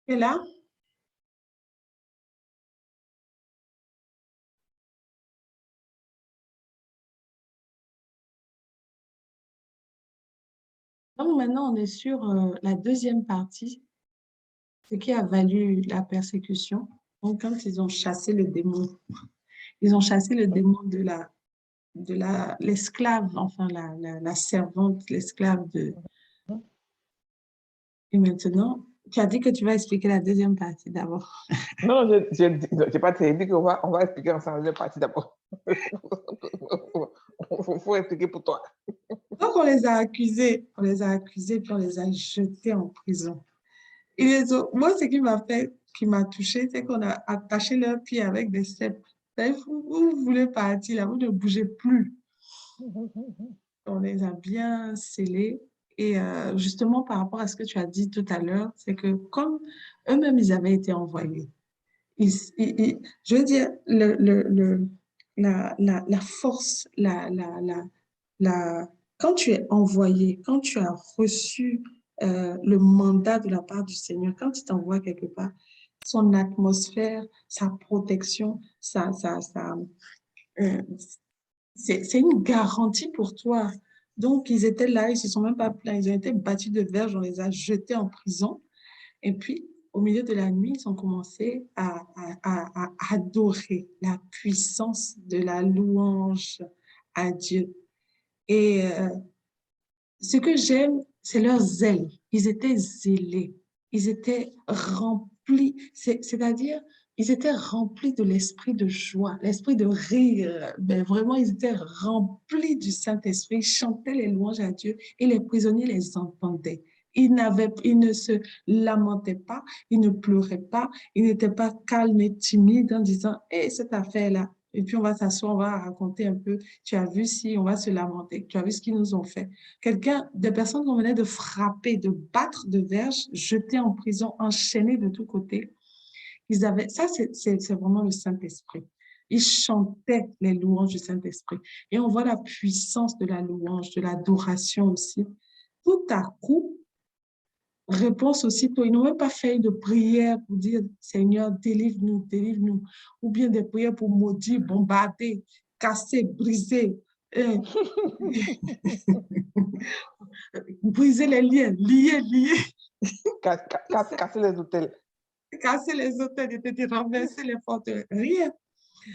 Et là, donc maintenant, on est sur la deuxième partie, ce qui a valu la persécution. Donc, quand ils ont chassé le démon, ils ont chassé le démon l'esclave, enfin, la servante, l'esclave de. Et maintenant, tu as dit que tu vas expliquer la deuxième partie d'abord. Non, j'ai pas dit qu'on va expliquer ensemble la partie d'abord. Faut expliquer pour toi. Donc, on les a accusés, puis on les a jetés en prison. Moi, ce qui m'a touché, c'est qu'on a attaché leurs pieds avec des cèpes. Vous voulez partir là, vous ne bougez plus. On les a bien scellés. Et justement, par rapport à ce que tu as dit tout à l'heure, c'est que comme eux-mêmes, ils avaient été envoyés, je veux dire, la force, quand tu es envoyé, quand tu as reçu le mandat de la part du Seigneur, quand il t'envoie quelque part, son atmosphère, sa protection, euh, c'est une garantie pour toi. Donc, ils étaient là, ils ne se sont même pas plaints, ils ont été battus de verge, on les a jetés en prison. Et puis, au milieu de la nuit, ils ont commencé à adorer la puissance de la louange à Dieu. Et ce que j'aime, c'est leur zèle. Ils étaient zélés. Ils étaient remplis, c'est-à-dire, ils étaient remplis de l'esprit de joie, l'esprit de rire. Ben, vraiment, ils étaient remplis du Saint-Esprit. Ils chantaient les louanges à Dieu et les prisonniers les entendaient. Ils ne se lamentaient pas, ils ne pleuraient pas, ils n'étaient pas calmes et timides en disant, hé, cette affaire-là. Et puis on va s'asseoir, on va raconter un peu. Tu as vu si on va se lamenter. Tu as vu ce qu'ils nous ont fait. Des personnes qu'on venait de frapper, de battre de verge, jeter en prison, enchaîner de tous côtés. Ça, c'est vraiment le Saint-Esprit. Ils chantaient les louanges du Saint-Esprit. Et on voit la puissance de la louange, de l'adoration aussi. Tout à coup, réponse aussitôt. Ils n'ont même pas fait de prière pour dire Seigneur, délivre-nous, délivre-nous. Ou bien des prières pour maudire, bombarder, casser, briser. Briser les liens, lier. Casser les hôtels. Casser les hôtels, renverser les portes. Rien.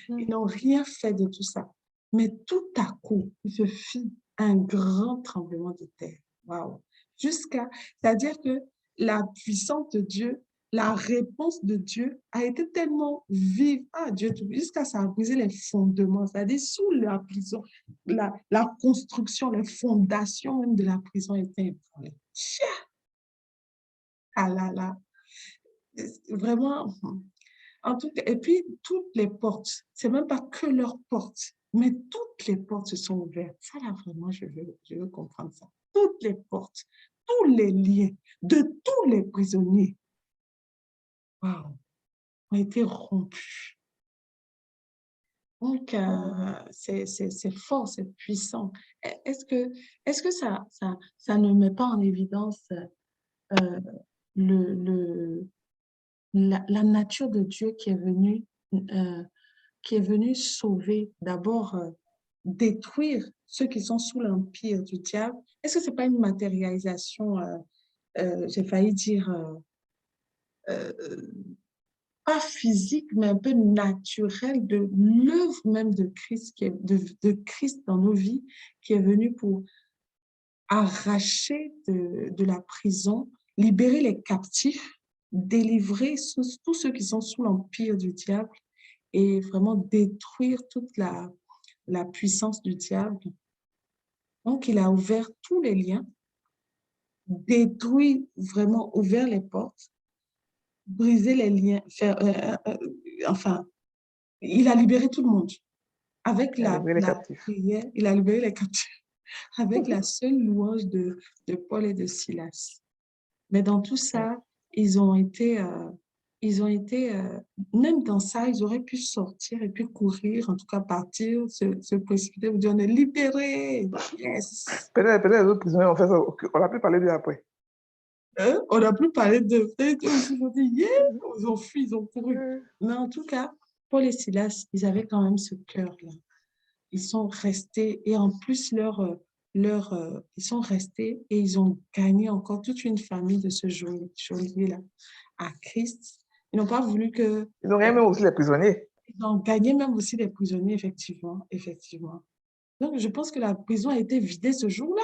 Ils n'ont rien fait de tout ça. Mais tout à coup, il se fit un grand tremblement de terre. Waouh! C'est-à-dire que la puissance de Dieu, la réponse de Dieu a été tellement vive, Dieu, jusqu'à ça a brisé les fondements, c'est-à-dire sous la prison, la construction, les fondations même de la prison étaient ébranlées. Ah là là, vraiment. En tout cas, et puis, toutes les portes, c'est même pas que leurs portes, mais toutes les portes se sont ouvertes. Ça, là, vraiment, je veux comprendre ça. Toutes les portes, tous les liens de tous les prisonniers, waouh, ont été rompus. Donc, c'est fort, c'est puissant. Est-ce que ça ne met pas en évidence euh, le, la nature de Dieu qui est venu sauver, d'abord détruire ceux qui sont sous l'empire du diable? Est-ce que ce n'est pas une matérialisation, j'ai failli dire, euh, pas physique, mais un peu naturelle de l'œuvre même de Christ, de Christ dans nos vies, qui est venu pour arracher de la prison, libérer les captifs, délivrer tous ceux qui sont sous l'empire du diable et vraiment détruire toute la puissance du diable. Donc, il a ouvert tous les liens, détruit vraiment, ouvert les portes, brisé les liens, enfin, il a libéré tout le monde. Avec Les la captifs. prière, il a libéré les captifs avec la seule louange de Paul et de Silas. Mais dans tout ça, ils ont été, même dans ça, ils auraient pu sortir et puis courir, en tout cas partir, se précipiter, vous dire, on est libérés. Yes! Peut-être les autres prisonniers ont fait ça. On a pu parler de lui après. Hein? On n'a plus parlé de fait. Ils ont dit, yeah! Ils ont fui, ils ont couru. Mais en tout cas, Paul et Silas, ils avaient quand même ce cœur-là. Ils sont restés et en plus, ils sont restés et ils ont gagné encore toute une famille de ce geôlier-là à Christ. Ils n'ont pas voulu que... Ils ont rien même aussi les prisonniers. Ils ont gagné même aussi les prisonniers, effectivement, effectivement. Donc, je pense que la prison a été vidée ce jour-là.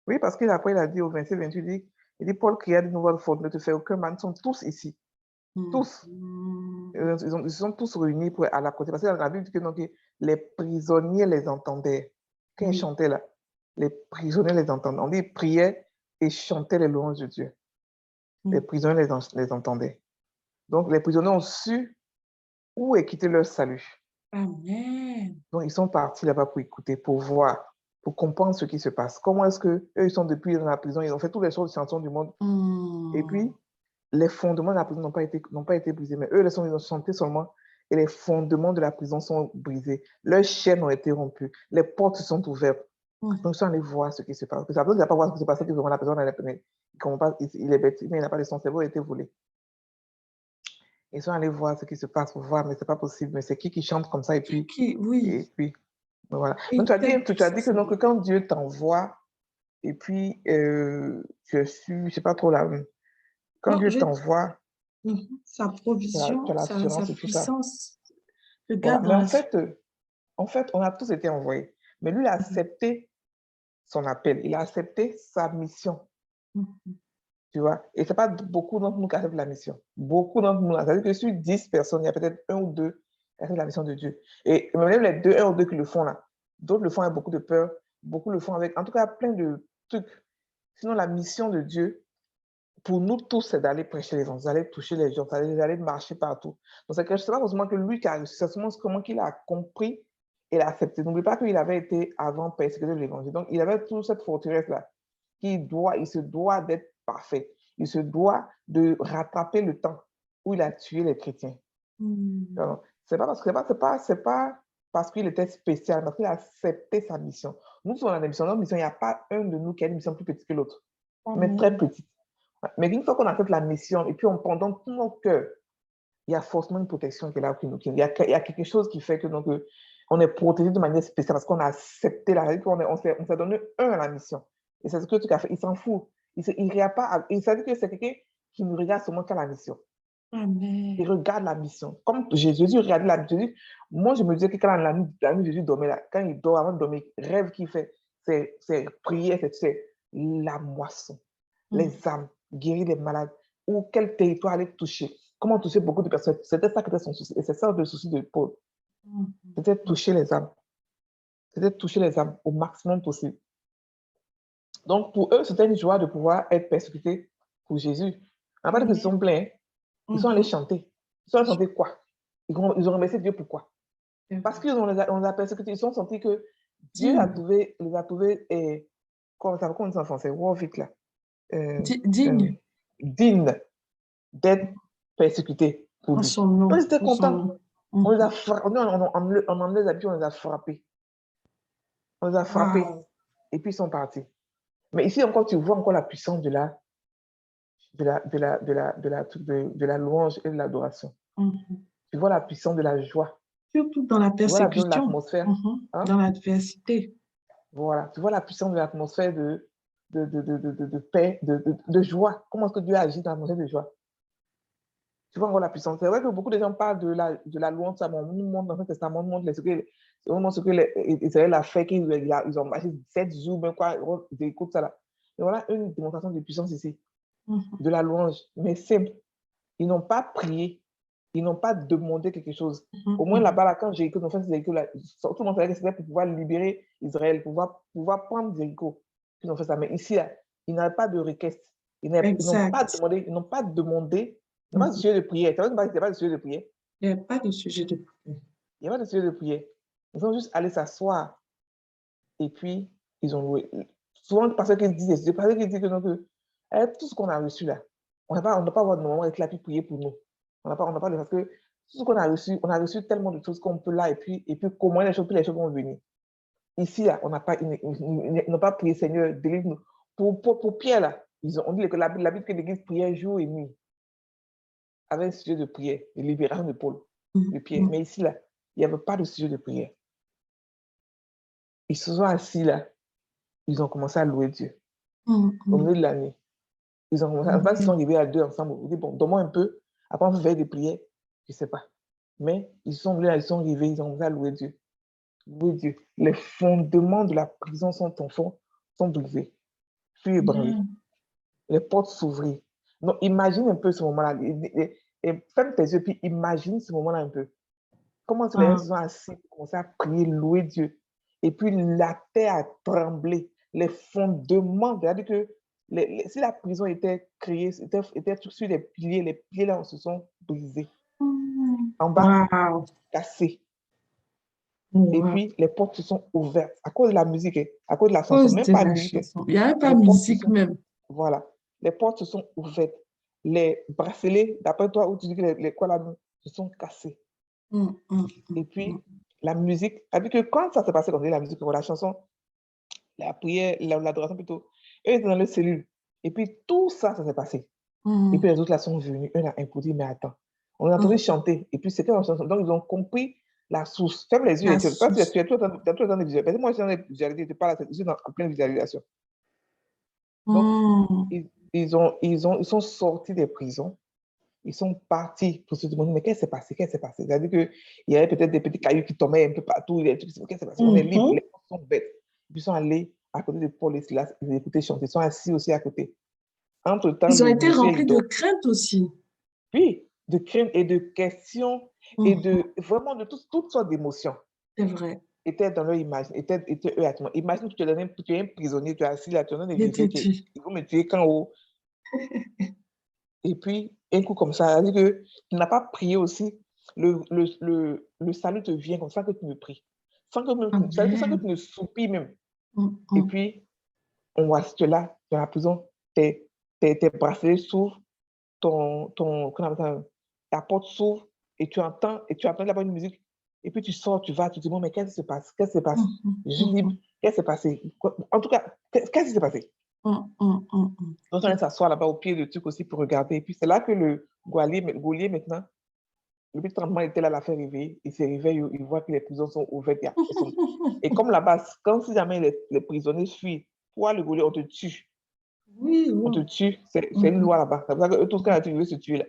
Oui, parce qu'après, il a dit au 27-28, il dit, Paul cria de nouvelle faute, ne te fais aucun mal, ils sont tous ici. Tous. Ils se sont tous réunis à la côté. Parce que la Bible dit que donc, les prisonniers les entendaient. Quand ils chantaient là, les prisonniers les entendaient. On dit ils priaient et chantaient les louanges de Dieu. Les prisonniers les entendaient. Donc, les prisonniers ont su où est quitté leur salut. Amen. Donc, ils sont partis là-bas pour écouter, pour voir, pour comprendre ce qui se passe. Comment est-ce qu'eux, ils sont depuis dans la prison, ils ont fait toutes les choses, chansons du monde. Et puis, les fondements de la prison n'ont pas été brisés, mais eux, ils ont chanté seulement et les fondements de la prison sont brisés. Leurs chaînes ont été rompues, les portes se sont ouvertes. Donc, ils sont allés voir ce qui se passe. Parce que ça veut pas voir ce qui se passe, que vraiment la personne, il est bête, mais il n'a pas de son cerveau a été volé. Ils sont allés voir ce qui se passe pour voir, mais c'est pas possible. Mais c'est qui chante comme ça et puis, Oui. et puis voilà. Donc, tu as dit que donc, quand Dieu t'envoie et puis je sais pas trop là. Quand Non, Dieu t'envoie, sa provision, tu as sa l'assurance et tout ça. puissance. Voilà. Regarde Mais dans en fait, on a tous été envoyés. Mais lui, il a accepté son appel. Il a accepté sa mission. Tu vois? Et ce n'est pas beaucoup d'entre nous qui acceptent la mission. Beaucoup d'entre nous, c'est-à-dire que sur 10 personnes, il y a peut-être un ou deux qui acceptent la mission de Dieu. Et même les deux, un ou deux qui le font là, d'autres le font avec beaucoup de peur, beaucoup le font avec, en tout cas, plein de trucs. Sinon, la mission de Dieu, pour nous tous, c'est d'aller prêcher les gens, d'aller toucher les gens, d'aller marcher partout. Donc, c'est pas forcément que lui qui a réussi, c'est seulement comment qu'il a compris et l'a accepté. N'oublie pas qu'il avait été avant persécuté de l'évangile. Donc, il avait toute cette forteresse-là il se doit d'être parfait. Il se doit de rattraper le temps où il a tué les chrétiens. C'est pas parce qu'il était spécial, parce qu'il a accepté sa mission. Nous, on a une mission. Notre mission, il n'y a pas un de nous qui a une mission plus petite que l'autre, mais très petite. Mais une fois qu'on accepte la mission, et puis on pendant tout nos cœurs, il y a forcément une protection qui est là. Il y a quelque chose qui fait que donc, on est protégé de manière spéciale parce qu'on a accepté la réalité, on s'est donné un à la mission. Et c'est ce que tu as fait. Il s'en fout. Il ne regarde pas. Il s'est dit que c'est quelqu'un qui ne regarde seulement qu'à la mission. Amen. Il regarde la mission. Comme Jésus regardait la mission. Moi, je me disais que quand la nuit Jésus dormait là, quand il dort avant de dormir, rêve qu'il fait, c'est prier, c'est la moisson, les âmes, guérir les malades, ou quel territoire aller toucher. Comment toucher beaucoup de personnes. C'était ça qui était son souci. Et c'est ça le souci de Paul. C'était toucher les âmes. C'était toucher les âmes au maximum possible. Donc, pour eux, c'était une joie de pouvoir être persécutés pour Jésus. En fait, ils se sont plaints. Ils sont allés chanter. Ils sont allés chanter quoi? Ils ont remercié Dieu pourquoi? Parce qu'on les a persécutés. Ils sont sentis que Dieu les a trouvés, comment on dit en français? Worthy, là. Digne. Dignes d'être persécutés pour lui. Donc, ils étaient contents. On les a frappés. On en les a on les a frappés. On les a frappés. Et puis, ils sont partis. Mais ici encore, tu vois encore la puissance de la louange et de l'adoration. Tu vois la puissance de la joie. Surtout dans la persécution. Tu vois l'atmosphère. Dans l'adversité. Voilà, tu vois la puissance de l'atmosphère de paix, de joie. Comment est-ce que Dieu agit dans l'atmosphère de joie? Tu vois encore la puissance. C'est vrai que beaucoup de gens parlent de la louange, ça, on nous montre dans le Testament, on nous montre ce que Israël a fait, qu'ils ont marché 7 jours, ben quoi, ils écoutent ça là. Et voilà une démonstration de puissance ici, de la louange, mais simple. Ils n'ont pas prié, ils n'ont pas demandé quelque chose. Au moins là-bas, là, quand Jéricho, tout le monde savait que c'était pour pouvoir libérer Israël, pour pouvoir prendre Jéricho. Ils ont fait ça. Mais ici, là, ils n'avaient pas de requête. Ils n'ont pas demandé, il n'y a pas de sujet de prière. Tu vois, il n'y a pas de sujet de prière. Il n'y a pas de sujet de prière. Il n'y a pas de sujet de prière. Ils sont juste allés s'asseoir et puis ils ont loué. Souvent, parce qu'ils disent que donc, tout ce qu'on a reçu là, on n'a pas avoir de moment avec la puis prier pour nous. On n'a pas parce que tout ce qu'on a reçu, on a reçu tellement de choses qu'on peut là et puis comment les choses vont venir. Ici, là, on n'a pas, ils n'ont pas prié, Seigneur, délivre-nous. Pour Pierre, là, On dit que l'habitude que l'Église priait jour et nuit, avec un sujet de prière, de libération de Paul, de Pierre. Mais ici, là, il n'y avait pas de sujet de prière. Ils se sont assis là, ils ont commencé à louer Dieu. Au milieu de la nuit. Ils ont commencé, en fait, ils sont arrivés à 2 ensemble. Ils ont dit, bon, donne-moi un peu, après on peut faire des prières, je ne sais pas. Mais ils sont venus là, ils sont arrivés, ils ont commencé à louer Dieu. Louer Dieu. Les fondements de la prison sont brisés, puis ébranlés. Les portes s'ouvrirent. Donc, imagine un peu ce moment-là. Et ferme tes yeux, puis imagine ce moment-là un peu. Comment les gens se sont assis pour commencer à prier, louer Dieu. Et puis, la terre a tremblé. Les fondements, c'est-à-dire que si la prison était créée, était sur des piliers, les piliers là se sont brisés. En bas, cassés. Et puis, les portes se sont ouvertes à cause de la musique, à cause de la chanson, même pas de musique. Il n'y avait pas de musique même. Voilà. Les portes se sont ouvertes. Les bracelets, d'après toi, où tu dis que les quoi là, se sont cassés. Et puis, la musique, c'est-à-dire que quand ça s'est passé, comme la musique, la chanson, la prière, l'adoration plutôt, eux étaient dans leur cellule. Et puis, tout ça, ça s'est passé. Et puis, les autres là sont venus. Eux là, imposé, mais attends. On a entendu chanter. Et puis, c'était une chanson. Donc, ils ont compris la source. Ferme les yeux. Tu es tout le temps de visualiser. Moi, je suis en train de visualiser. Je parle, je suis en pleine visualisation. Donc, ils sont sortis des prisons. Ils sont partis pour se demander, mais qu'est-ce qui s'est passé? Qu'est-ce qui s'est passé? C'est-à-dire qu'il y avait peut-être des petits cailloux qui tombaient un peu partout. Qu'est-ce qui s'est passé? On est libre, les gens sont bêtes. Puis ils sont allés à côté de Paul et Silas, ils écoutaient chanter. Ils sont assis aussi à côté. Entre-temps, ils ont été remplis de crainte aussi. Oui, de crainte et de questions et de vraiment de toutes sortes d'émotions. C'est vrai. Étaient dans leur image, étaient eux à toi. Imagine que tu es un prisonnier, tu es assis là, tu es en train de vivre, ils vont me tuer quand haut. Et puis, un coup comme ça, c'est-à-dire que tu n'as pas prié aussi, le salut te vient comme ça que tu me pries. Sans que tu ne soupires même. Et puis, on voit que là, dans la prison, tes bracelets s'ouvrent, ta porte s'ouvre, et tu entends la bonne musique. Et puis tu sors, tu vas, tu te dis, bon, mais qu'est-ce qui se passe? Qu'est-ce qui se passe? Je suis libre. Qu'est-ce qui s'est passé? En tout cas, qu'est-ce qui s'est passé? Donc, on allait s'asseoir là-bas au pied du truc aussi pour regarder. Et puis, c'est là que le geôlier maintenant, le petit tremblement était là, l'a fait réveiller. Il se réveille, il voit que les prisons sont ouvertes. Et comme là-bas, quand si jamais les prisonniers fuient, toi, le geôlier, on te tue. Oui, on te tue. C'est une loi là-bas. C'est pour ça que tout ce qu'on a tué, se tuer là.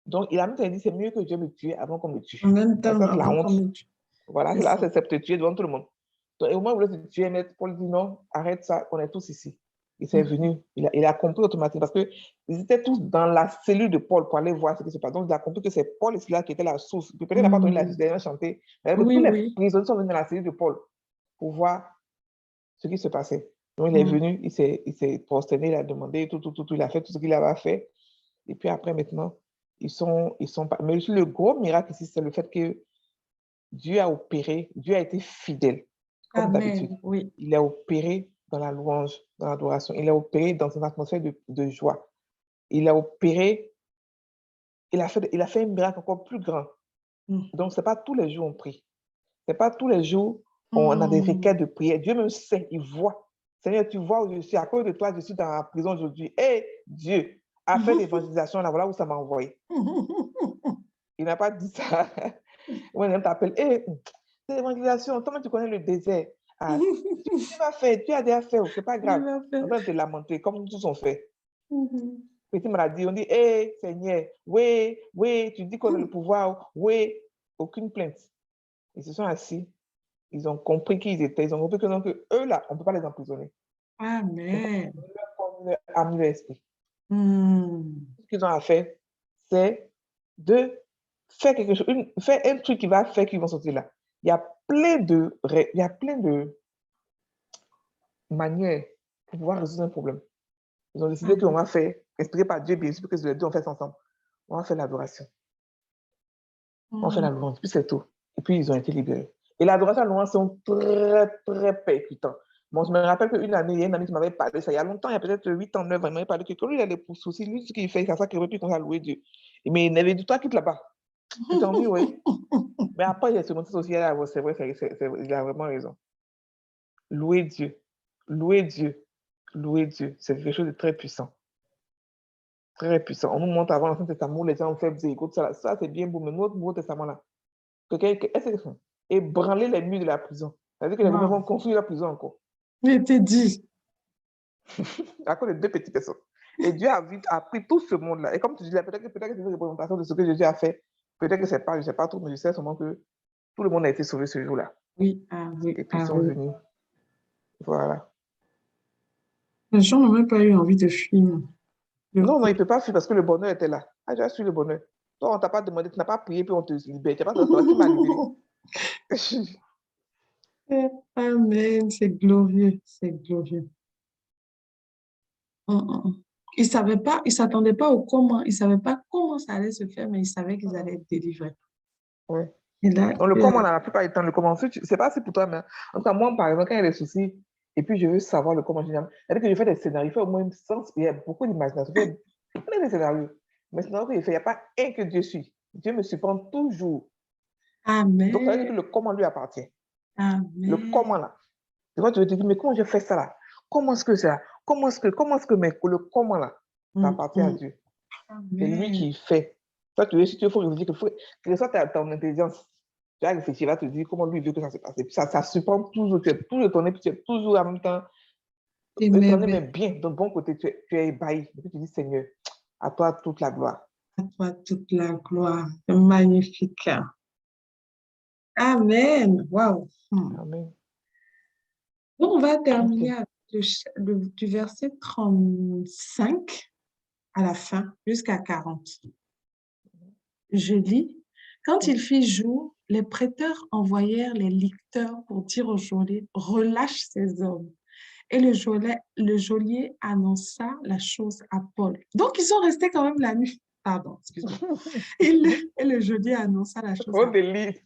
Donc, il a même dit, c'est mieux que Dieu me tue avant qu'on me tue. En même temps, ça, c'est la honte. me tue. Voilà, là, c'est te tuer devant tout le monde. Donc, et au moment où il voulait se tuer, Maître Paul dit non, arrête ça, on est tous ici. Il s'est venu, il a compris automatiquement parce qu'ils étaient tous dans la cellule de Paul pour aller voir ce qui se passe. Donc, il a compris que c'est Paul et Silas qui était la source. Peut-être qu'il n'a pas entendu la dernière chanter, mais tous les prisonniers sont venus dans la cellule de Paul pour voir ce qui se passait. Donc, il est venu, il s'est prosterné, il a demandé tout, il a fait tout ce qu'il avait fait. Et puis après, maintenant, ils sont pas. Mais le gros miracle ici, c'est le fait que Dieu a opéré, Dieu a été fidèle, comme d'habitude. Oui. Il a opéré dans la louange, dans l'adoration. Il a opéré dans une atmosphère de joie. Il a opéré, il a fait un miracle encore plus grand. Donc, ce n'est pas tous les jours on prie. Ce n'est pas tous les jours on a des requêtes de prière. Dieu me sait, il voit. Seigneur, tu vois où je suis. À cause de toi, je suis dans la prison aujourd'hui. Hé, Dieu, a fait l'évangélisation, là, voilà où ça m'a envoyé. Il n'a pas dit ça. On t'appelle, hé, c'est l'évangélisation, toi tu connais le désert. Ah, tu vas faire, tu as déjà fait, c'est pas grave. On va te lamenter comme tous ont fait. Petit maladie, on dit, hé, Seigneur, oui, tu dis qu'on a le pouvoir, oui, aucune plainte. Ils se sont assis, ils ont compris qui ils étaient, ils ont compris que eux là, on ne peut pas les emprisonner. Amen. Leur âme, leur esprit. Ce qu'ils ont à faire, c'est de faire quelque chose, faire un truc qui va faire qu'ils vont sortir là. Il y a plein de manières pour pouvoir résoudre un problème. Ils ont décidé qu'on va faire, inspiré par Dieu, bien sûr, que les deux on fait ça ensemble. On va faire l'adoration. On fait la louange, puis c'est tout. Et puis ils ont été libérés. Et l'adoration et la louange sont très, très percutants. Bon, je me rappelle qu'une année, il y a une amie qui m'avait parlé, ça il y a longtemps, il y a peut-être 8 ans, 9 ans, il m'avait parlé que quand lui, il a des soucis, lui, ce qu'il fait, c'est ça qu'il aurait pu commencer à louer Dieu. Mais il m'avait dit, toi, quitte là-bas. J'ai envie, oui. Mais après, il y a ce moment aussi, c'est vrai, il a vraiment raison. Louer Dieu. Louer Dieu. Louer Dieu, c'est quelque chose de très puissant. Très puissant. On nous montre avant l'Ancien Testament, les gens font, écoute, ça c'est bien beau, mais notre Nouveau Testament là, est-ce qu'ils font? Ébranler les murs de la prison. C'est-à-dire que les gens vont construire la prison encore. Je t'ai dit. À cause de deux petites personnes. Et Dieu a pris tout ce monde-là. Et comme tu dis, peut-être que c'est une représentation de ce que Jésus a fait. Peut-être que c'est pas, je ne sais pas trop, mais je sais seulement que tout le monde a été sauvé ce jour-là. Oui, Et puis ils sont venus. Voilà. Les gens n'ont même pas eu envie de fuir. Non, il ne peut pas fuir parce que le bonheur était là. Ah, j'ai su le bonheur. Toi, on ne t'a pas demandé, tu n'as pas prié, puis on te libère. Tu n'as pas dit, qui m'a libéré? Amen, c'est glorieux, c'est glorieux. Ils ne savaient pas, ils ne s'attendaient pas au comment, ils ne savaient pas comment ça allait se faire, mais ils savaient qu'ils allaient être délivrés. Oui. Et là, Donc, le comment, la plupart du temps, le comment, c'est pas assez pour toi, mais en tout cas, moi, par exemple, quand il y a des soucis, et puis je veux savoir le comment, c'est-à-dire que je fais des scénarios, il faut au moins sens, il y a beaucoup d'imagination, il y a plein de scénarios. Mais sinon, il n'y a pas un que Dieu suit. Dieu me surprend toujours. Amen. Donc, ça veut dire que le comment lui appartient. Amen. Le comment là. Et quand tu te dis, mais comment je fais ça là? Comment est-ce que c'est là? Comment est-ce que, mais le comment là, ça appartient à Dieu. C'est lui qui fait. Toi, tu veux, si tu faut réfléchir, que ce soit ton intelligence, tu vas réfléchir, tu vas te dire comment lui veut que ça se passe. Ça surprend toujours, tu es toujours étonné, puis tu es toujours en même temps étonné, mais bien, de bon côté, tu es ébahi. Et puis tu dis, Seigneur, à toi toute la gloire. À toi toute la gloire. Magnifique. Amen. Wow. Amen. Donc, on va terminer avec du verset 35 à la fin, jusqu'à 40. Je lis. Quand il fit jour, les prêteurs envoyèrent les licteurs pour dire au geôlier, relâche ces hommes. Et le geôlier annonça la chose à Paul. Donc, ils sont restés quand même la nuit. Pardon, excuse-moi. Et le geôlier annonça la chose à Paul. Délit.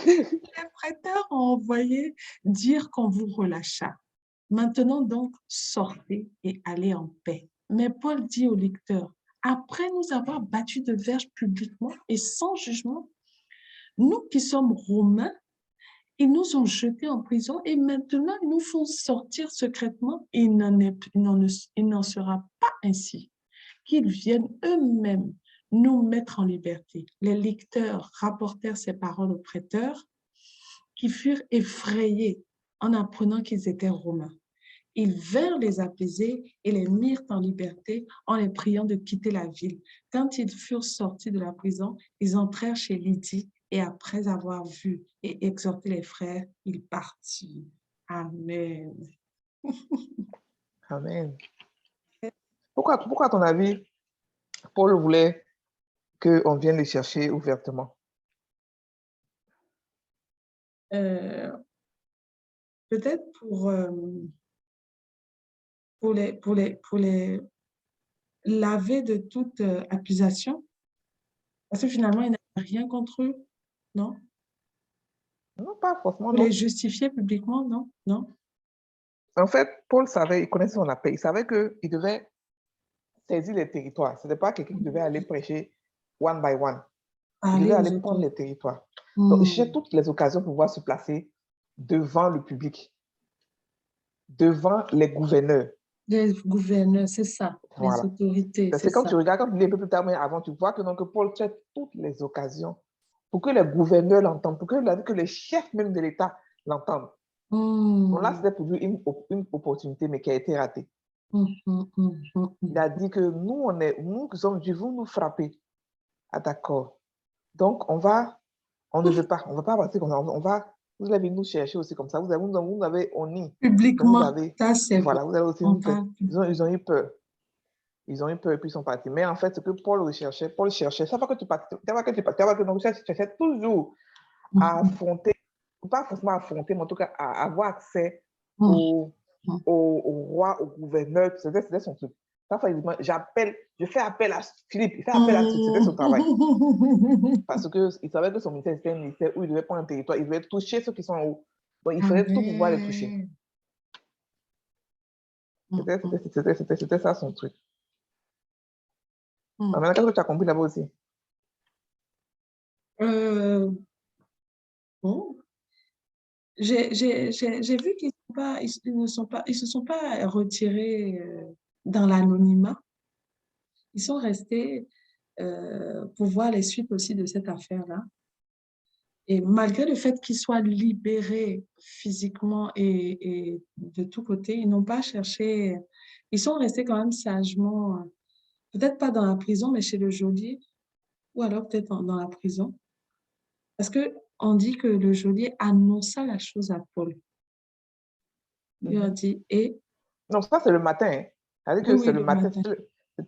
Les prêteurs ont envoyé dire qu'on vous relâcha. Maintenant donc, sortez et allez en paix. Mais Paul dit au lecteur, après nous avoir battus de verge publiquement et sans jugement, nous qui sommes romains, ils nous ont jetés en prison et maintenant ils nous font sortir secrètement et il n'en sera pas ainsi. Qu'ils viennent eux-mêmes nous mettre en liberté. Les lecteurs rapportèrent ces paroles aux prêteurs qui furent effrayés en apprenant qu'ils étaient romains. Ils vinrent les apaiser et les mirent en liberté en les priant de quitter la ville. Quand ils furent sortis de la prison, ils entrèrent chez Lydie et après avoir vu et exhorté les frères, ils partirent. Amen. Amen. Pourquoi, à ton avis, Paul voulait qu'on vienne les chercher ouvertement? Peut-être pour les laver de toute accusation, parce que finalement, il n'a rien contre eux, non? Non, pas forcément, Pour non. les justifier publiquement, non? Non? En fait, Paul savait, il connaissait son appel. Il savait qu'il devait saisir les territoires. Ce n'était pas quelqu'un qui devait aller prêcher one by one. Il devait aller prendre les territoires. Donc, il cherchait toutes les occasions pour pouvoir se placer devant le public, devant les gouverneurs. Les gouverneurs, c'est ça, Voilà. les autorités, c'est C'est comme ça. tu regardes, quand tu lis un peu plus tard, mais avant, tu vois que donc, Paul cherche toutes les occasions pour que les gouverneurs l'entendent, pour que les chefs même de l'État l'entendent. Donc là, c'était pour lui une opportunité, mais qui a été ratée. Il a dit que nous qui sommes juifs, vous nous frappez. Ah, d'accord. Donc, on ne veut pas passer comme ça. Vous allez nous chercher aussi comme ça. Vous avez honni. Publiquement, ça c'est voilà, vous avez aussi une peur. Ils ont eu peur. Ils ont eu peur et puis ils sont partis. Mais en fait, ce que Paul cherchait, ça va que tu cherchais toujours à affronter, pas forcément affronter, mais en tout cas à avoir accès au roi, au gouverneur. C'était son truc. Je fais appel à Philippe, il fait appel à Philippe, c'était son travail. Parce qu'il savait que son ministère, c'était un ministère où il devait prendre un territoire, il devait toucher ceux qui sont en haut. Donc, il fallait tout pouvoir les toucher. C'était ça son truc. Maintenant, qu'est-ce que tu as compris là-bas aussi? Bon. J'ai vu qu'ils ils se sont pas retirés dans l'anonymat. Ils sont restés pour voir les suites aussi de cette affaire-là. Et malgré le fait qu'ils soient libérés physiquement et de tous côtés, ils n'ont pas cherché, ils sont restés quand même sagement, peut-être pas dans la prison, mais chez le geôlier, ou alors peut-être dans la prison. Parce que on dit que le geôlier annonça la chose à Paul. Il lui a dit, et Non, ça, c'est le matin. Hein. Ça veut dire oui, que oui, c'est le le matin. matin.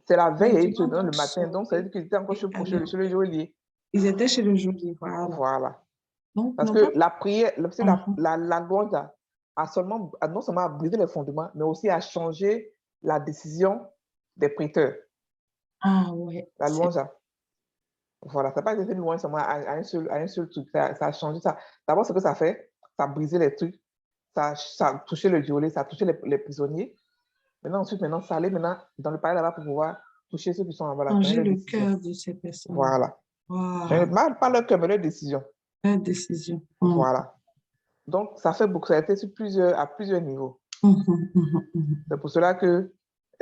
C'est la veille et il te Maintenant, donne le donc, matin. Donc, ça veut dire qu'ils étaient encore chez le geôlier. ils étaient chez le geôlier, voilà. Voilà. Donc, Parce non que pas. la prière, Mhm. la loi non seulement brisé les fondements, mais aussi a changé la décision des prêteurs. Ah ouais, La louange a. Voilà, ça n'a pas été une louange seulement à un seul truc. Ça a changé ça. D'abord, ce que ça fait, ça a brisé les trucs. Ça a touché le violet, ça a touché les prisonniers. Maintenant, ça allait maintenant dans le palais là-bas pour pouvoir toucher ceux qui sont en bas là, changer changer les le décisions. cœur de ces personnes. Voilà. Waouh, Pas leur cœur, mais leur décision. la décision. Voilà. Donc, ça fait beaucoup. Ça a été à plusieurs niveaux. C'est pour cela que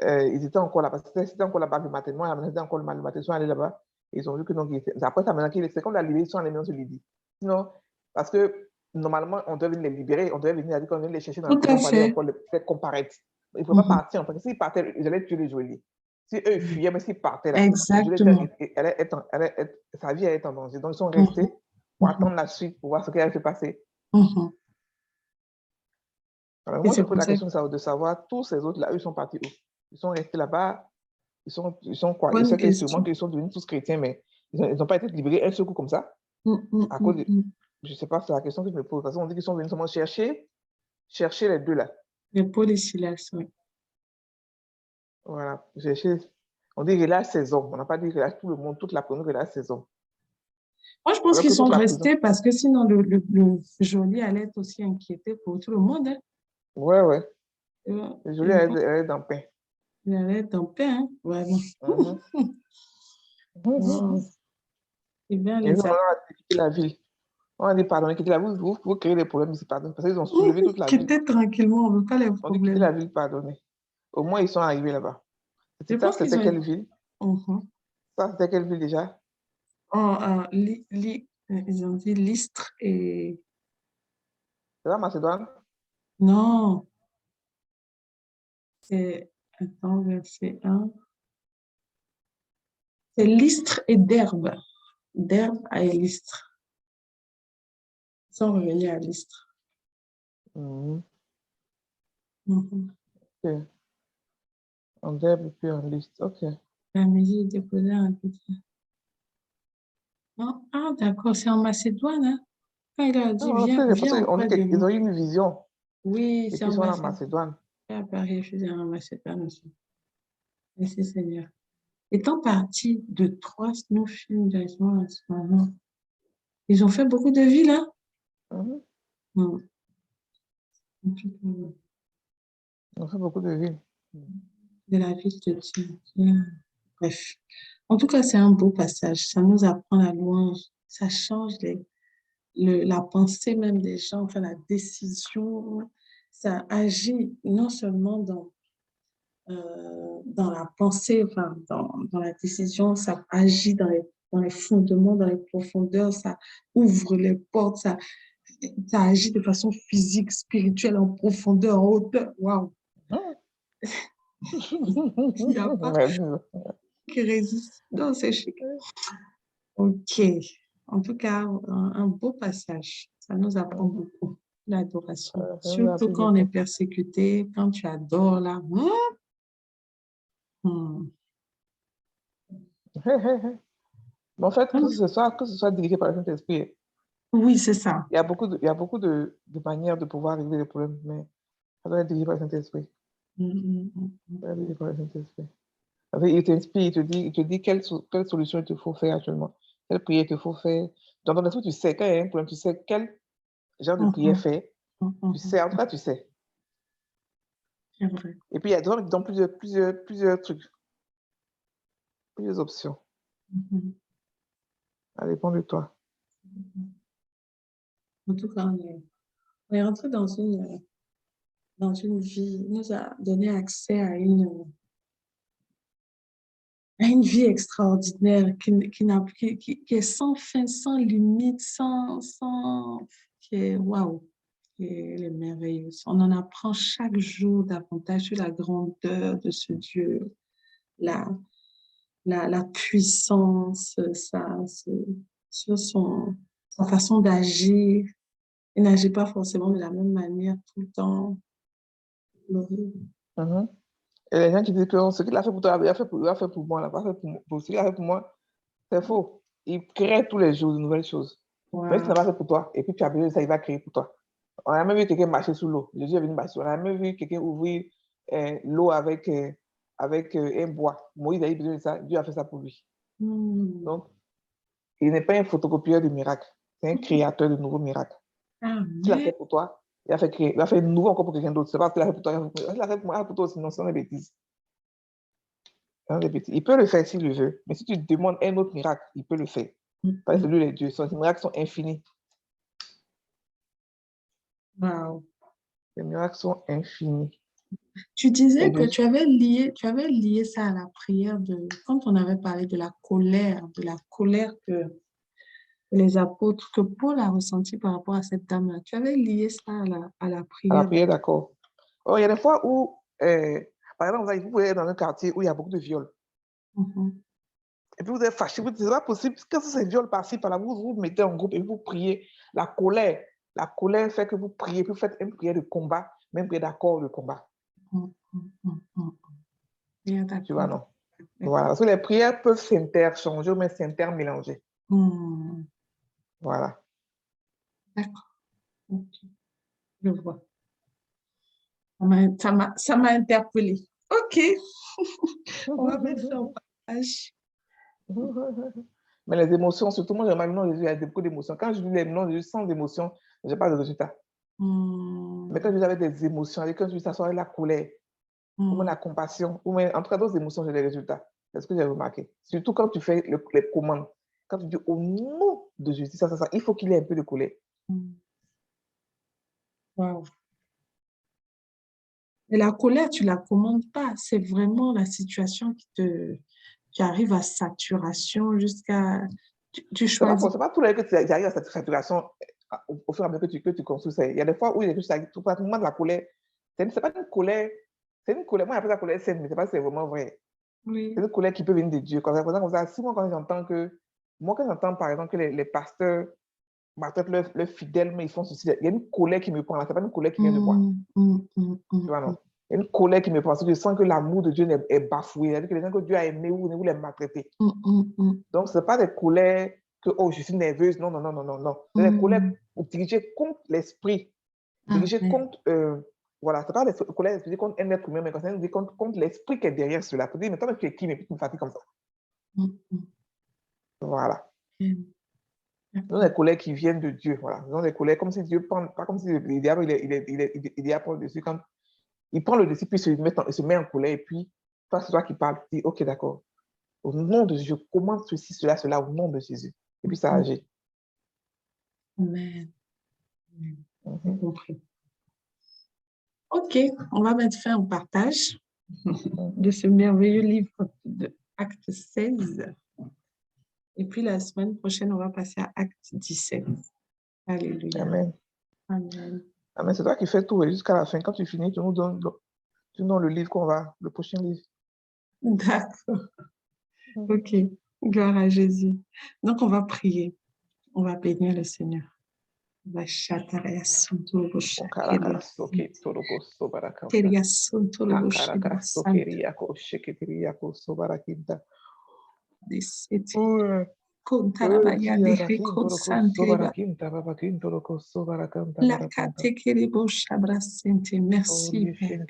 ils étaient encore là. Parce que c'était encore là-bas le matin. Moi, c'était encore le matin. Ils sont allés là-bas. Ils ont vu que donc, après ça, maintenant, c'est comme la libération, ils sont allés maintenant sur Lydie. Sinon, parce que normalement, on devait venir les libérer. On devait venir qu'on venir les chercher dans la Tout à prison pour aller fait. encore les faire comparaître. Ils ne pouvaient pas partir. Parce que s'ils partaient, ils allaient tuer les geôliers. Si eux fuyaient, mais s'ils partaient là, le Exactement. sa vie allait être en danger. Donc, ils sont restés pour attendre la suite, pour voir ce qui allait se passer. Alors, Et moi, je c'est pose pour la ça. question de savoir, tous ces autres-là, eux, ils sont partis où? Ils sont restés là-bas. Ils sont quoi? Je Bonne sais que sûrement question. qu'ils sont devenus tous chrétiens, mais ils n'ont pas été libérés un seul coup comme ça. À cause de, je ne sais pas, c'est la question que je me pose. Parce qu'on dit qu'ils sont venus seulement chercher les deux là. Les Paul et Silas, oui. Voilà. On dit relâche ses hommes. On n'a pas dit relâche tout le monde, toute la prison, relâche ses hommes. Moi, je pense Alors qu'ils que sont toute la prison. restés parce que sinon, le geôlier allait être aussi inquiété pour tout le monde. Hein. Ouais, ouais. Le Je geôlier pense elle est dans le pain. qu'il allait être en paix. Hein. Vraiment. Wow. Eh bien, Ils ont les amis. quitté la ville. On a dit, pardonnez, quittez la ville, vous créez des problèmes ici, pardon. Parce qu'ils ont soulevé toute la ville. Quittez tranquillement, on ne veut pas les On dit quitter problèmes. la ville, pardonnez. Au moins, ils sont arrivés là-bas. Je Ça, pense qu'ils c'était ont. quelle ville? Mhm. Ça, c'était quelle ville déjà? Ils ont dit Lystre et. C'est la Macédoine? Non, c'est. Attends, verset 1. C'est Lystre et Derbe. Derbe à Lystre. Ils sont revenus à Lystre. Mhm. Mhm. Ok. En Derbe, puis en liste. Ok. La musique déposée un petit. Non? Ah, d'accord, c'est en Macédoine. Hein? Quand il a dit, Non, viens, parce viens qu'on dit auprès de qu'ils nous. ont eu une vision. Oui, Et c'est puis, ils en sont en Macédoine. Macédoine. À Paris, je suis en Macédoine aussi. Merci Seigneur. Étant parti de trois snowfilms directement à ce moment, ils ont fait beaucoup de villes, hein? Mhm. Mm. Ils ont fait beaucoup de villes. De la ville de Dieu. Bref. En tout cas, c'est un beau passage. Ça nous apprend la louange. Ça change la pensée même des gens, enfin la décision. Ça agit non seulement dans la pensée, enfin dans la décision, ça agit dans les fondements, dans les profondeurs, ça ouvre les portes, ça agit de façon physique, spirituelle, en profondeur, en hauteur. Waouh! Il n'y a pas qui résiste. Non, c'est chic. OK. En tout cas, un beau passage. Ça nous apprend beaucoup, l'adoration. Ça nous a Surtout appris quand on est beaucoup. persécuté, quand tu adores là. Hmm. Mais en fait, que ce soit dirigé par le Saint-Esprit, Oui, c'est ça. il y a beaucoup de manières de pouvoir régler les problèmes, mais ça doit être dirigé par le Saint-Esprit. Ça doit être dirigé par le Saint-Esprit. Il t'inspire, il te dit quelle solution il te faut faire actuellement, quelle prière il te faut faire. Dans ton esprit, tu sais, quand il y a un problème, tu sais quel genre de prière faire. Tu sais, en tout cas, tu sais. C'est vrai. Et puis, il y a dans plusieurs trucs, plusieurs options. Ça dépend de toi. En tout cas, on est rentré dans dans une vie, il nous a donné accès à une vie extraordinaire qui est sans fin, sans limite, qui est waouh, qui est merveilleuse. On en apprend chaque jour davantage sur la grandeur de ce Dieu, la, la puissance, sur sa façon d'agir. Il n'agit pas forcément de la même manière tout le temps. Mhm. Et les gens qui disent que oh, ce qu'il a fait pour toi, il a fait pour moi, il n'a pas fait pour ce qu'il a fait pour moi, c'est faux. Il crée tous les jours de nouvelles choses. Même s'il n'a Wow. pas fait pour toi, et puis tu as besoin de ça, il va créer pour toi. On a même vu quelqu'un marcher sous l'eau. Jésus est venu marcher. On a même vu quelqu'un ouvrir l'eau avec un bois. Moïse a eu besoin de ça. Dieu a fait ça pour lui. Donc, il n'est pas un photocopieur de miracles. C'est un créateur de nouveaux miracles. S'il a fait pour toi, il a fait nouveau encore pour quelqu'un d'autre. C'est pas qu'il a fait pour toi. Il a fait pour moi, pour toi aussi. Non, ce sont des bêtises. Il peut le faire s'il le veut. Mais si tu demandes un autre miracle, il peut le faire. Parce que lui, les dieux, ses miracles sont infinis. Wow. Les miracles sont infinis. Tu disais que tu avais lié ça à la prière quand on avait parlé de la colère que les apôtres, que Paul a ressenti par rapport à cette dame-là. Tu avais lié ça à la À la prière. prière, d'accord. Oh, il y a des fois où, par exemple, vous pouvez être dans un quartier où il y a beaucoup de viols. Et puis vous êtes fâché, vous dites, c'est pas possible. Quand c'est viol par-ci, par-là, vous vous mettez en groupe et vous priez. La colère fait que vous priez, puis vous faites une prière de combat, même prière d'accord de combat. Tu vois, non? Voilà, parce que les prières peuvent s'interchanger, mais s'intermélanger. Voilà. D'accord. Okay. Je vois. Ça m'a interpellée. OK. On va mettre ça au partage. Mais les émotions, surtout moi, j'aimerais le nom de Jésus, il y a beaucoup d'émotions. Quand je lis les noms de Jésus sans émotion, je n'ai pas de résultat. Mais quand je lis avec des émotions, quand je lis ça soit la colère, ou même la compassion, ou même, en tout cas, d'autres émotions, j'ai des résultats. C'est ce que j'ai remarqué. Surtout quand tu fais les commandes. Quand tu dis au nom de Jésus, ça, il faut qu'il ait un peu de colère. Wow. Et la colère, tu ne la commandes pas. C'est vraiment la situation qui arrive à saturation jusqu'à... Tu choisis. C'est pas tout le que tu arrives à cette saturation au fur et à mesure que tu construis. Il y a des fois où il y a juste pratiquement de la colère. C'est pas une colère. C'est une colère. Moi, j'appelle ça colère saine, mais c'est pas si c'est vraiment vrai. Oui. C'est une colère qui peut venir de Dieu. Comme ça, si moi, quand j'entends par exemple, que les pasteurs maltraitent leurs fidèles, mais ils font ceci, il y a une colère qui me prend là. C'est pas une colère qui vient de moi. Tu vois, non? Il y a une colère qui me prend parce que je sens que l'amour de Dieu est bafoué. C'est-à-dire que les gens que Dieu a aimés, vous les maltraitez. Donc, ce n'est pas des colères que, oh, je suis nerveuse. Non, non, non, non, non, non. C'est des colères dirigées contre l'esprit. Dirigées contre, voilà, c'est pas des colères dirigées contre un être humain, mais c'est contre l'esprit qui est derrière cela. Pour dire, mais toi, tu es qui, mais puis tu me fatigues comme ça. Voilà. Ce sont des colères qui viennent de Dieu. Voilà. Ce sont des colères comme si Dieu prend, pas comme si le diable, il est à prendre dessus. Quand il prend le dessus, puis il se met en colère, et puis, toi, c'est toi qui parles. Tu dis, OK, d'accord. Au nom de Jésus, je commande ceci, cela, au nom de Jésus. Et puis ça agit. Amen. J'ai compris. OK, on va mettre fin au partage de ce merveilleux livre de Acte 16. Et puis la semaine prochaine, on va passer à Acte 17. Alléluia. Amen. Amen. Amen. C'est toi qui fais tout et jusqu'à la fin. Quand tu finis, tu nous donnes le livre le prochain livre. D'accord. OK. Gloire à Jésus. Donc, on va prier. On va bénir le Seigneur. Merci, Père.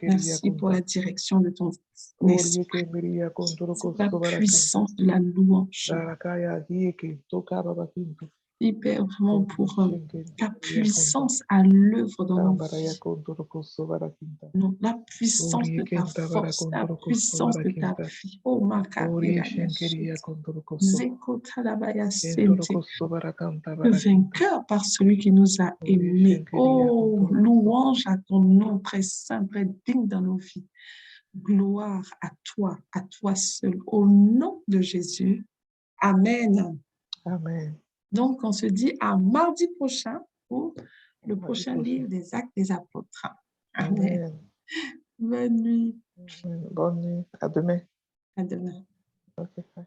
Merci pour la direction de ton esprit. C'est la puissance de la louange. Merci, Père, vraiment pour ta puissance à l'œuvre dans nos vies. Non, la puissance de ta force, la puissance de ta vie. Oh, le vainqueur par celui qui nous a aimés. Oh, louange à ton nom très saint, très digne dans nos vies. Gloire à toi seul. Au nom de Jésus. Amen. Amen. Donc, on se dit à mardi prochain pour le prochain livre des Actes des Apôtres. Amen. Amen. Bonne nuit. Bonne nuit. À demain. À demain. Ok, bye.